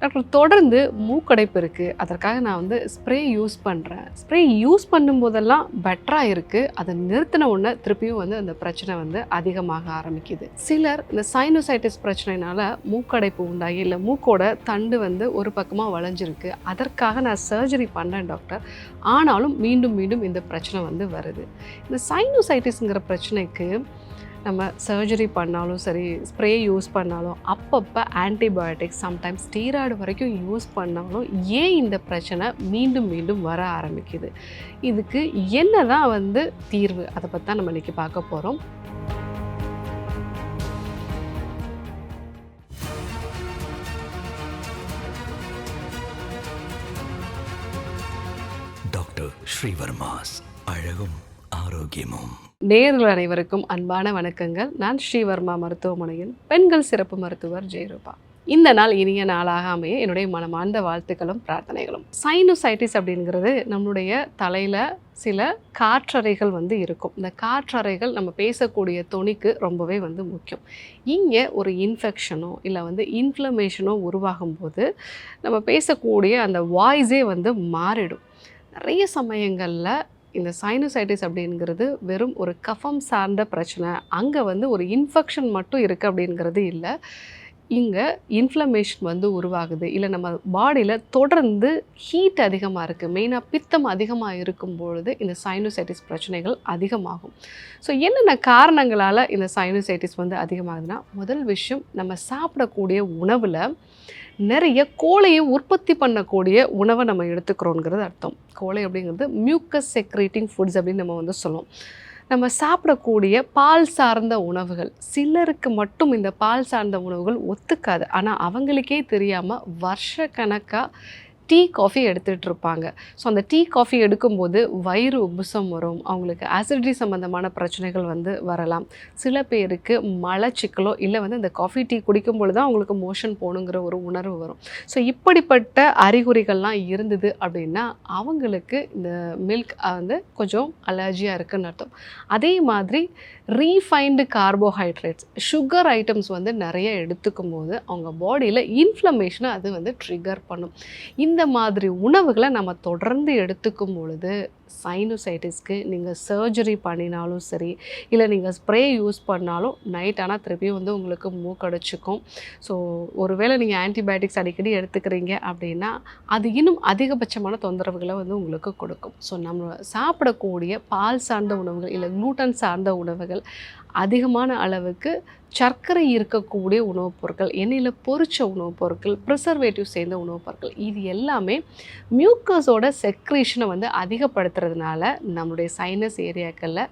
Doctor தொடர்ந்து மூக்கடைப்பு இருக்குது, அதற்காக நான் வந்து ஸ்ப்ரே யூஸ் பண்ணுறேன். ஸ்ப்ரே யூஸ் பண்ணும்போதெல்லாம் பெட்டராக இருக்குது, அதை நிறுத்தின உடனே திருப்பியும் வந்து அந்த பிரச்சனை வந்து அதிகமாக ஆரம்பிக்குது. சிலர் இந்த சைனோசைட்டிஸ் பிரச்சனைனால மூக்கடைப்பு உண்டாகி இல்லை மூக்கோட தண்டு வந்து ஒரு பக்கமாக வளைஞ்சிருக்கு, அதற்காக நான் சர்ஜரி பண்ணேன் டாக்டர், ஆனாலும் மீண்டும் மீண்டும் இந்த பிரச்சனை வந்து வருது. இந்த சைனோசைட்டிஸ்ங்கிற பிரச்சனைக்கு நம்ம சர்ஜரி பண்ணாலும் சரி, ஸ்ப்ரே யூஸ் பண்ணாலும், அப்பப்போ ஆன்டிபயோட்டிக்ஸ், சம்டைம்ஸ் ஸ்டீராய்டு வரைக்கும் யூஸ் பண்ணாலும் ஏன் இந்த பிரச்சனை மீண்டும் மீண்டும் வர ஆரம்பிக்குது? இதுக்கு என்ன தான் வந்து தீர்வு? அதை பற்றி தான் நம்ம இன்றைக்கி பார்க்க போகிறோம். டாக்டர் ஸ்ரீவர்மாஸ் அழகும் ஆரோக்கியமும். நேயர்கள் அனைவருக்கும் அன்பான வணக்கங்கள். நான் ஸ்ரீவர்மா மருத்துவமனையின் பெண்கள் சிறப்பு மருத்துவர் ஜெயரூபா. இந்த நாள் இனிய நாளாக அமைய என்னுடைய மனமார்ந்த வாழ்த்துக்களும் பிரார்த்தனைகளும். சைனோசைட்டிஸ் அப்படிங்கிறது நம்மளுடைய தலையில் சில காற்றறைகள் வந்து இருக்கும். இந்த காற்றறைகள் நம்ம பேசக்கூடிய தொனிக்கு ரொம்பவே வந்து முக்கியம். இங்கே ஒரு இன்ஃபெக்ஷனோ இல்லை வந்து இன்ஃப்ளமேஷனோ உருவாகும் போது நம்ம பேசக்கூடிய அந்த வாய்ஸே வந்து மாறிடும். நிறைய சமயங்களில் இந்த சைனோசைட்டிஸ் அப்படிங்கிறது வெறும் ஒரு கஃபம் சார்ந்த பிரச்சனை, அங்கே வந்து ஒரு இன்ஃபெக்ஷன் மட்டும் இருக்குது அப்படிங்கிறது இல்லை. இங்கே இன்ஃப்ளமேஷன் வந்து உருவாகுது, இல்லை நம்ம பாடியில் தொடர்ந்து ஹீட் அதிகமாக இருக்குது, மெயினாக பித்தம் அதிகமாக இருக்கும் பொழுது இந்த சைனோசைட்டிஸ் பிரச்சனைகள் அதிகமாகும். ஸோ என்னென்ன காரணங்களால் இந்த சைனோசைட்டிஸ் வந்து அதிகமாகுதுன்னா, முதல் விஷயம் நம்ம சாப்பிடக்கூடிய உணவில் நிறைய கோழையை உற்பத்தி பண்ணக்கூடிய உணவை நம்ம எடுத்துக்கிறோங்கிறது அர்த்தம். கோழை அப்படிங்கிறது மியூக்கஸ் செக்ரேட்டிங் ஃபுட்ஸ் அப்படின்னு நம்ம வந்து சொல்லுவோம். நம்ம சாப்பிடக்கூடிய பால் சார்ந்த உணவுகள், சிலருக்கு மட்டும் இந்த பால் சார்ந்த உணவுகள் ஒத்துக்காது, ஆனால் அவங்களுக்கே தெரியாமல் வருஷக்கணக்காக டீ காஃபி எடுத்துகிட்டு இருப்பாங்க. ஸோ அந்த டீ காஃபி எடுக்கும்போது வயிறு உப்புசம் வரும், அவங்களுக்கு ஆசிடிட்டி சம்மந்தமான பிரச்சனைகள் வந்து வரலாம். சில பேருக்கு மலச்சிக்கலோ இல்லை வந்து இந்த காஃபி டீ குடிக்கும் பொழுது தான் அவங்களுக்கு மோஷன் போகணுங்கிற ஒரு உணர்வு வரும். ஸோ இப்படிப்பட்ட அறிகுறிகள்லாம் இருந்தது அப்படின்னா அவங்களுக்கு இந்த மில்க் வந்து கொஞ்சம் அலர்ஜியாக இருக்குன்னு அர்த்தம். அதே மாதிரி ரீஃபைன்டு கார்போஹைட்ரேட்ஸ், சுகர் ஐட்டம்ஸ் வந்து நிறைய எடுத்துக்கும் போது அவங்க பாடியில் இன்ஃப்ளமேஷனை அது வந்து ட்ரிகர் பண்ணும். இந்த மாதிரி உணவுகளை நம்ம தொடர்ந்து எடுத்துக்கும் பொழுது சைனோசைட்டிஸ்க்கு நீங்கள் சர்ஜரி பண்ணினாலும் சரி, இல்லை நீங்கள் ஸ்ப்ரே யூஸ் பண்ணாலும் நைட் ஆனால் திருப்பியும் வந்து உங்களுக்கு மூக்கடைச்சிக்கும். ஸோ ஒருவேளை நீங்கள் ஆன்டிபயோட்டிக்ஸ் அடிக்கடி எடுத்துக்கிறீங்க அப்படின்னா அது இன்னும் அதிகபட்சமான தொந்தரவுகளை வந்து உங்களுக்கு கொடுக்கும். ஸோ நம்ம சாப்பிடக்கூடிய பால் சார்ந்த உணவுகள் இல்லை குளூட்டன் சார்ந்த உணவுகள், அதிகமான அளவுக்கு சர்க்கரை இருக்கக்கூடிய உணவுப் பொருட்கள், எண்ணெயில் பொரிச்ச உணவுப் பொருட்கள், ப்ரிசர்வேட்டிவ் சேர்ந்த உணவுப் பொருட்கள், இது எல்லாமே மியூக்கஸோட செக்ரேஷனை வந்து அதிகப்படுத்துறதுனால நம்மளுடைய சைனஸ் ஏரியாக்களில்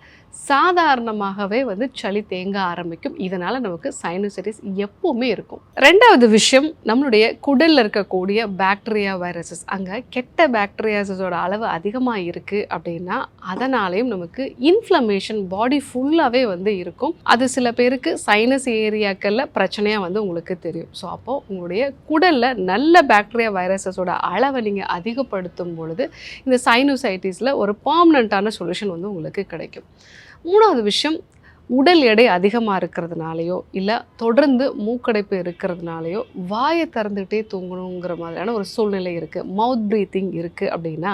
சாதாரணமாகவே வந்து சளி தேங்க ஆரம்பிக்கும். இதனால் நமக்கு சைனோசைட்டிஸ் எப்போவுமே இருக்கும். ரெண்டாவது விஷயம், நம்மளுடைய குடலில் இருக்கக்கூடிய பாக்டீரியா வைரஸஸ், அங்கே கெட்ட பாக்டீரியாஸோட அளவு அதிகமாக இருக்குது அப்படின்னா அதனாலேயும் நமக்கு இன்ஃப்ளமேஷன் பாடி ஃபுல்லாகவே வந்து இருக்கும். அது சில பேருக்கு சைனஸ் ஏரியாக்களில் பிரச்சனையாக வந்து உங்களுக்கு தெரியும். ஸோ அப்போது உங்களுடைய குடலில் நல்ல பாக்டீரியா வைரஸஸோட அளவை நீங்கள் அதிகப்படுத்தும் பொழுது இந்த சைனோசைட்டிஸில் ஒரு பர்மனண்ட்டான சொல்யூஷன் வந்து உங்களுக்கு கிடைக்கும். மூணாவது விஷயம், உடல் எடை அதிகமாக இருக்கிறதுனாலையோ இல்லை தொடர்ந்து மூக்கடைப்பு இருக்கிறதுனாலையோ வாயை திறந்துகிட்டே தூங்கணுங்கிற மாதிரியான ஒரு சூழ்நிலை இருக்குது, மவுத் ப்ரீத்திங் இருக்குது அப்படின்னா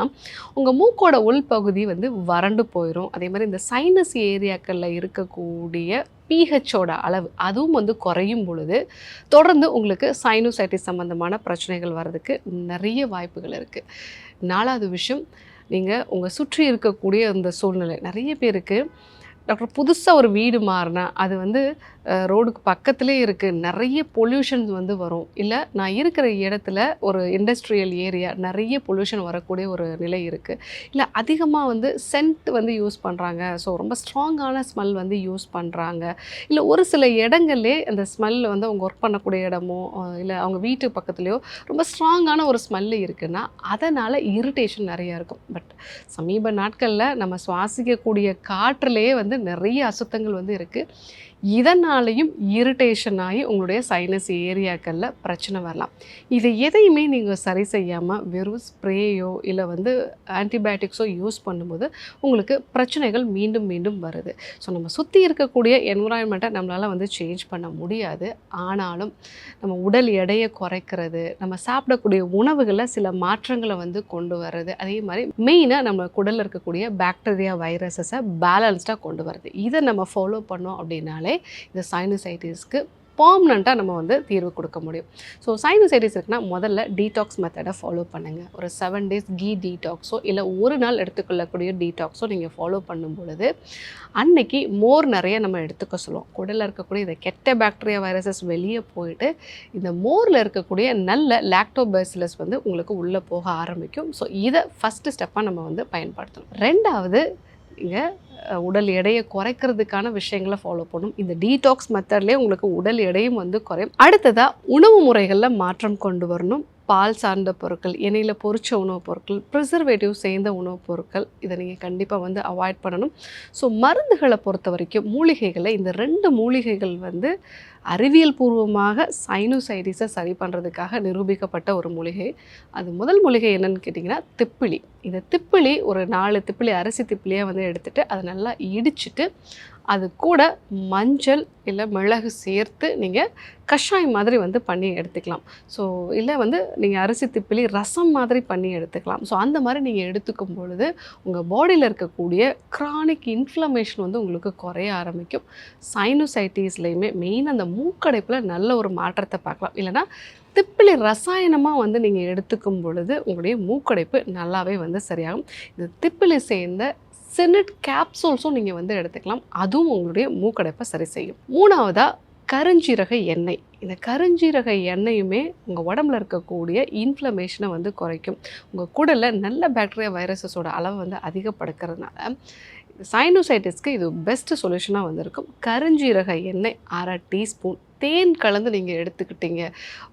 உங்கள் மூக்கோட உள்பகுதி வந்து வறண்டு போயிடும். அதே மாதிரி இந்த சைனஸ் ஏரியாக்களில் இருக்கக்கூடிய பிஹெச்சோட அளவு அதுவும் வந்து குறையும் பொழுது தொடர்ந்து உங்களுக்கு சைனோசைட்டிஸ் சம்மந்தமான பிரச்சனைகள் வர்றதுக்கு நிறைய வாய்ப்புகள் இருக்குது. நாலாவது விஷயம், நீங்கள் உங்கள் சுற்றி இருக்கக்கூடிய அந்த சூழ்நிலை, நிறைய பேருக்கு டாக்டர் புதுசாக ஒரு வீடு மாறினா அது வந்து ரோடுக்கு பக்கத்துலேயே இருக்குது, நிறைய பொல்யூஷன்ஸ் வந்து வரும், இல்லை நான் இருக்கிற இடத்துல ஒரு இண்டஸ்ட்ரியல் ஏரியா நிறைய பொல்யூஷன் வரக்கூடிய ஒரு நிலை இருக்குது, இல்லை அதிகமாக வந்து சென்ட் வந்து யூஸ் பண்ணுறாங்க, ஸோ ரொம்ப ஸ்ட்ராங்கான ஸ்மெல் வந்து யூஸ் பண்ணுறாங்க, இல்லை ஒரு சில இடங்கள்லே அந்த ஸ்மெல் வந்து அவங்க ஒர்க் பண்ணக்கூடிய இடமோ இல்லை அவங்க வீட்டு பக்கத்துலேயோ ரொம்ப ஸ்ட்ராங்கான ஒரு ஸ்மெல்லு இருக்குன்னா அதனால் இரிட்டேஷன் நிறையா இருக்கும். பட் சமீப நாட்களில் நம்ம சுவாசிக்கக்கூடிய காற்றுலேயே வந்து நிறைய அசுத்தங்கள் வந்து இருக்குது. இதனாலேயும் இரிட்டேஷன் ஆகி உங்களுடைய சைனஸ் ஏரியாக்களில் பிரச்சனை வரலாம். இதை எதையுமே நீங்கள் சரி செய்யாமல் வெறும் ஸ்ப்ரேயோ இல்லை வந்து ஆன்டிபயோட்டிக்ஸோ யூஸ் பண்ணும்போது உங்களுக்கு பிரச்சனைகள் மீண்டும் மீண்டும் வருது. ஸோ நம்ம சுற்றி இருக்கக்கூடிய என்விரான்மெண்ட்டை நம்மளால் வந்து சேஞ்ச் பண்ண முடியாது. ஆனாலும் நம்ம உடல் எடையை குறைக்கிறது, நம்ம சாப்பிடக்கூடிய உணவுகளில் சில மாற்றங்களை வந்து கொண்டு வர்றது, அதே மாதிரி மெயினாக நம்ம குடலில் இருக்கக்கூடிய பாக்டீரியா வைரஸஸை பேலன்ஸ்டாக கொண்டு வருது. இதை நம்ம ஃபாலோ பண்ணோம் அப்படின்னாலே இந்த சைனசைட்டிஸ்க்கு பர்மனண்ட்டாக நம்ம வந்து தீர்வு கொடுக்க முடியும். ஸோ சைனசைட்டிஸ் இருக்குன்னா முதல்ல டீடாக்ஸ் மெத்தடை ஃபாலோ பண்ணுங்கள். ஒரு 7 days கீ டீடாக்ஸோ இல்லை ஒரு நாள் எடுத்துக்கொள்ளக்கூடிய டீடாக்ஸோ நீங்கள் ஃபாலோ பண்ணும் பொழுது அன்னைக்கு மோர் நிறைய நம்ம எடுத்துக்க சொல்லுவோம். குடலில் இருக்கக்கூடிய இந்த கெட்ட பாக்டீரியா வைரஸஸ் வெளியே போயிட்டு இந்த மோரில் இருக்கக்கூடிய நல்ல லாக்டோபேசிலஸ் வந்து உங்களுக்கு உள்ளே போக ஆரம்பிக்கும். ஸோ இதை ஃபஸ்ட்டு ஸ்டெப்பாக நம்ம வந்து பயன்படுத்தணும். ரெண்டாவது, இங்கே உடல் எடையை குறைக்கிறதுக்கான விஷயங்களை ஃபாலோ பண்ணணும். இந்த டீடாக்ஸ் மெத்தட்லேயே உங்களுக்கு உடல் எடையும் வந்து குறையும். அடுத்ததாக உணவு முறைகளில் மாற்றம் கொண்டு வரணும். பால் சார்ந்த பொருட்கள், எண்ணெயில் பொரிச்ச உணவுப் பொருட்கள், ப்ரிசர்வேட்டிவ் சேர்ந்த உணவுப் பொருட்கள், இதை நீங்கள் கண்டிப்பாக வந்து அவாய்ட் பண்ணணும். ஸோ மருந்துகளை பொறுத்த வரைக்கும் மூலிகைகளில் இந்த 2 மூலிகைகள் வந்து அறிவியல் பூர்வமாக சைனோசைட்டிஸை சரி பண்ணுறதுக்காக நிரூபிக்கப்பட்ட ஒரு மூலிகை. அது முதல் மூலிகை என்னன்னு கேட்டிங்கன்னா திப்பிலி. இந்த திப்பிலி ஒரு 4 திப்பிலி அரிசி திப்பிலியாக வந்து எடுத்துகிட்டு அதை நல்லா இடிச்சிட்டு அது கூட மஞ்சள் இல்லை மிளகு சேர்த்து நீங்கள் கஷாயம் மாதிரி வந்து பண்ணி எடுத்துக்கலாம். ஸோ இல்லை வந்து நீங்கள் அரிசி திப்பிலி ரசம் மாதிரி பண்ணி எடுத்துக்கலாம். ஸோ அந்த மாதிரி நீங்கள் எடுத்துக்கும் பொழுது உங்கள் பாடியில் இருக்கக்கூடிய க்ரானிக் இன்ஃப்ளமேஷன் வந்து உங்களுக்கு குறைய ஆரம்பிக்கும். சைனோசைட்டிஸ்லையுமே மெயின் அந்த மூக்கடைப்பில் நல்ல ஒரு மாற்றத்தை பார்க்கலாம். இல்லைனா திப்பிலி ரசாயனமாக வந்து நீங்கள் எடுத்துக்கும் பொழுது உங்களுடைய மூக்கடைப்பு நல்லாவே வந்து சரியாகும். இந்த திப்பிலி சேர்ந்த சினட் கேப்சூல்ஸும் நீங்கள் வந்து எடுத்துக்கலாம். அதுவும் உங்களுடைய மூக்கடைப்பை சரி செய்யும். மூணாவதாக கருஞ்சீரக எண்ணெய். இந்த கருஞ்சீரக எண்ணெயுமே உங்கள் உடம்புல இருக்கக்கூடிய இன்ஃப்ளமேஷனை வந்து குறைக்கும். உங்கள் குடலில் நல்ல பாக்டீரியா வைரஸஸோட அளவை வந்து அதிகப்படுத்துறதுனால சைனோசைட்டிஸ்க்கு இது பெஸ்ட் சொல்யூஷனாக வந்திருக்கும். கருஞ்சீரக எண்ணெய் 1/2 டீஸ்பூன் தேன் கலந்து நீங்கள் எடுத்துக்கிட்டீங்க.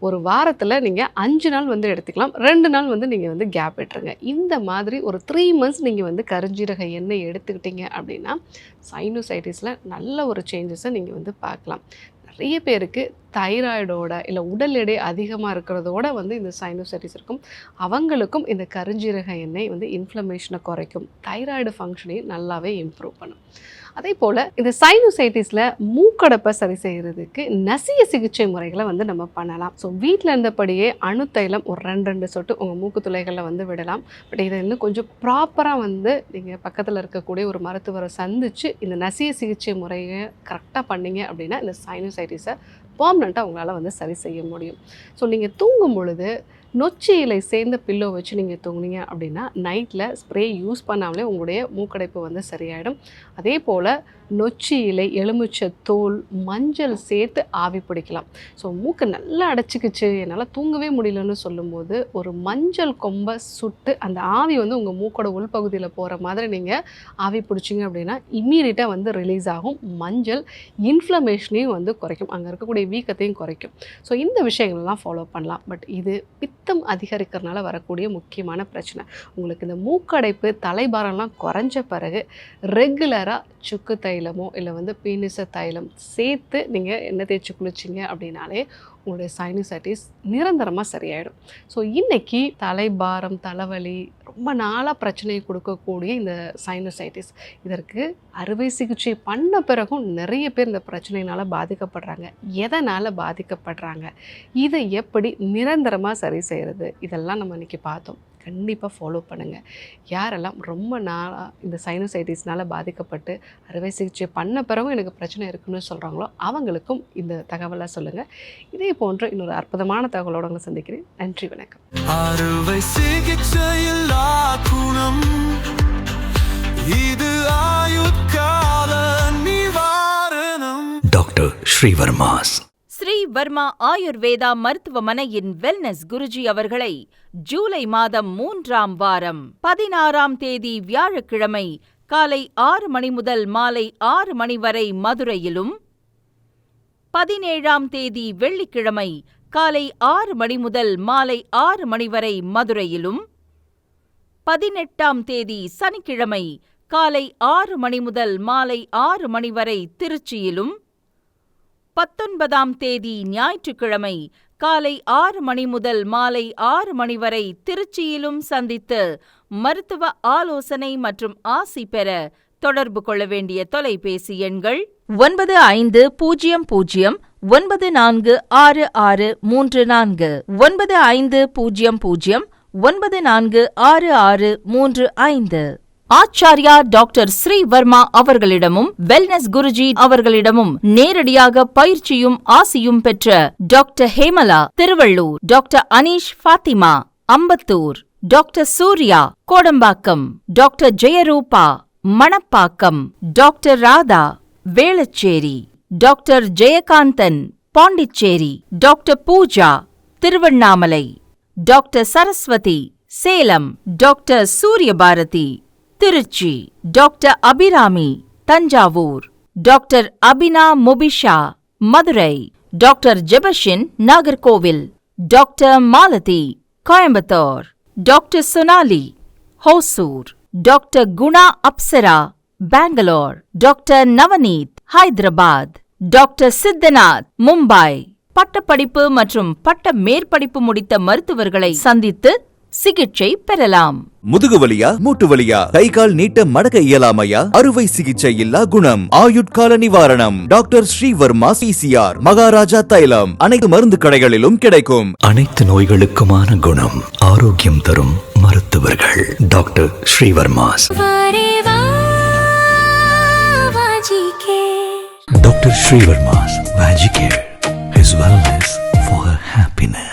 ஒரு வாரத்தில் நீங்கள் 5 நாள் வந்து எடுத்துக்கலாம். 2 நாள் வந்து நீங்கள் வந்து கேப் விட்டுருங்க. இந்த மாதிரி ஒரு 3 months நீங்கள் வந்து கருஞ்சீரக எண்ணெய் எடுத்துக்கிட்டீங்க அப்படின்னா சைனோசைட்டிஸில் நல்ல ஒரு சேஞ்சஸை நீங்கள் வந்து பார்க்கலாம். நிறைய பேருக்கு தைராய்டோட இல்லை உடல் எடை அதிகமாக இருக்கிறதோட வந்து இந்த சைனோசைட்டிஸ் இருக்கும். அவங்களுக்கும் இந்த கருஞ்சீரக எண்ணெய் வந்து இன்ஃப்ளமேஷனை குறைக்கும், தைராய்டு ஃபங்க்ஷனையும் நல்லாவே இம்ப்ரூவ் பண்ணும். அதே போல் இந்த சைனோசைட்டிஸில் மூக்கடைப்பை சரி செய்கிறதுக்கு நசிய சிகிச்சை முறைகளை வந்து நம்ம பண்ணலாம். ஸோ வீட்டில் இருந்தபடியே அணுத்தைலம் ஒரு 2 சொட்டு உங்கள் மூக்கு துளைகளில் வந்து விடலாம். பட் இதை இன்னும் கொஞ்சம் ப்ராப்பராக வந்து நீங்கள் பக்கத்தில் இருக்கக்கூடிய ஒரு மருத்துவரை சந்தித்து இந்த நசிய சிகிச்சை முறையை கரெக்டாக பண்ணிங்க அப்படின்னா இந்த சைனோசைட்டிஸை பர்மனெண்ட்டாக உங்களால் வந்து சரி செய்ய முடியும். ஸோ நீங்கள் தூங்கும் பொழுது நொச்சி இலை சேர்ந்த பில்லோ வச்சு நீங்கள் தூங்குனீங்க அப்படின்னா நைட்டில் ஸ்ப்ரே யூஸ் பண்ணாமலே உங்களுடைய மூக்கடைப்பு வந்து சரியாயிடும். அதே போல் நொச்சி இலை, எலுமிச்சை தோல், மஞ்சள் சேர்த்து ஆவி பிடிக்கலாம். ஸோ மூக்கு நல்லா அடைச்சிக்கிச்சு, என்னால் தூங்கவே முடியலன்னு சொல்லும்போது ஒரு மஞ்சள் கொம்பை சுட்டு அந்த ஆவி வந்து உங்கள் மூக்கோட உள்பகுதியில் போகிற மாதிரி நீங்கள் ஆவி பிடிச்சிங்க அப்படின்னா இம்மீடியட்டாக வந்து ரிலீஸ் ஆகும். மஞ்சள் இன்ஃப்ளமேஷனையும் வந்து குறைக்கும், அங்கே இருக்கக்கூடிய வீக்கத்தையும் குறைக்கும். ஸோ இந்த விஷயங்கள்லாம் ஃபாலோ பண்ணலாம். பட் இது பித்தம் அதிகரிக்கிறதுனால வரக்கூடிய முக்கியமான பிரச்சனை. உங்களுக்கு இந்த மூக்கடைப்பு தலைபாரம்லாம் குறைஞ்ச பிறகு ரெகுலராக சுக்கு தைலமோ இல்லை வந்து பீனிச தைலம் சேர்த்து நீங்கள் எண்ணெய் தேய்ச்சி குளிச்சிங்க அப்படின்னாலே உங்களுடைய சைனோசைட்டிஸ் நிரந்தரமாக சரியாயிடும். ஸோ இன்றைக்கி தலைபாரம், தலைவலி, ரொம்ப நாளாக பிரச்சனையை கொடுக்கக்கூடிய இந்த சைனோசைட்டிஸ், இதற்கு அறுவை சிகிச்சை பண்ண பிறகும் நிறைய பேர் இந்த பிரச்சனையினால் பாதிக்கப்படுறாங்க. எதனால் பாதிக்கப்படுறாங்க, இதை எப்படி நிரந்தரமாக சரி செய்கிறது, இதெல்லாம் நம்ம இன்றைக்கி பார்த்தோம். கண்டிப்பாக ஃபாலோ பண்ணுங்கள். யாரெல்லாம் ரொம்ப நாளாக இந்த சைனோசைட்டிஸ்னால் பாதிக்கப்பட்டு அறுவை சிகிச்சை பண்ண பிறகும் எனக்கு பிரச்சனை இருக்குன்னு சொல்கிறாங்களோ அவங்களுக்கும் இந்த தகவலை சொல்லுங்கள். இதே போன்ற இன்னொரு அற்புதமான தகவலோடு உங்களை சந்திக்கிறேன். நன்றி, வணக்கம். அறுவை சிகிச்சையில் குணம் இது ஆயுட்கால நிவாரணம். டாக்டர் ஸ்ரீவர்மாஸ். ஸ்ரீ வர்மா ஆயுர்வேதா மருத்துவமனையின் வெல்னஸ் குருஜி அவர்களை ஜூலை மாதம் 3ஆம் வாரம் 16ஆம் தேதி வியாழக்கிழமை காலை 6 மணி முதல் மாலை 6 மணி வரை மதுரையிலும், 17ஆம் தேதி வெள்ளிக்கிழமை காலை 6 மணி முதல் மாலை 6 மணி வரை மதுரையிலும், 18ஆம் தேதி சனிக்கிழமை காலை 6 மணி முதல் மாலை 6 மணி வரை திருச்சியிலும், 19ஆம் தேதி ஞாயிற்றுக்கிழமை காலை 6 மணி முதல் மாலை 6 மணி வரை திருச்சியிலும் சந்தித்து மருத்துவ ஆலோசனை மற்றும் ஆசி பெற தொடர்பு கொள்ள வேண்டிய தொலைபேசி எண்கள் 9500946634 9500946635. ஆச்சார்யா டாக்டர் ஸ்ரீவர்மா அவர்களிடமும் வெல்னஸ் குருஜி அவர்களிடமும் நேரடியாக பயிற்சியும் ஆசியும் பெற்ற doctor Hemala Tiruvallur, doctor Anish Fathima Ambattur, doctor Surya Kodambakkam, doctor Jayarupa Manapakkam, doctor Radha Velachery, doctor Jayakanthan Pondicherry, doctor Pooja Tiruvannamalai, doctor Saraswathi Salem, doctor Suryabharathi Trichy, doctor Abirami Thanjavur, doctor Abina Mubisha Madurai, doctor Jebashin Nagercoil, doctor Malathi Coimbatore, doctor Sonali Hosur, doctor Guna Apsara Bangalore, doctor Navaneeth Hyderabad, doctor Siddhanath Mumbai. பட்டப்படிப்பு மற்றும் பட்ட மேற்படிப்பு முடித்த மருத்துவர்களை சந்தித்து சிகிச்சை பெறலாம். முதுகுவலியா, மூட்டு வலியா, கை கால் நீட்ட மடக்க இயலாமையா, அறுவை சிகிச்சை இல்லா குணம், ஆயுட்கால நிவாரணம். டாக்டர் ஸ்ரீவர்மா PCR, மகாராஜா தைலம் அனைத்து மருந்து கடைகளிலும் கிடைக்கும். அனைத்து நோய்களுக்குமான குணம், ஆரோக்கியம் தரும் மருத்துவர்கள் doctor Srivarma's. Doctor Srivarma's Vajicare, his wellness for her happiness.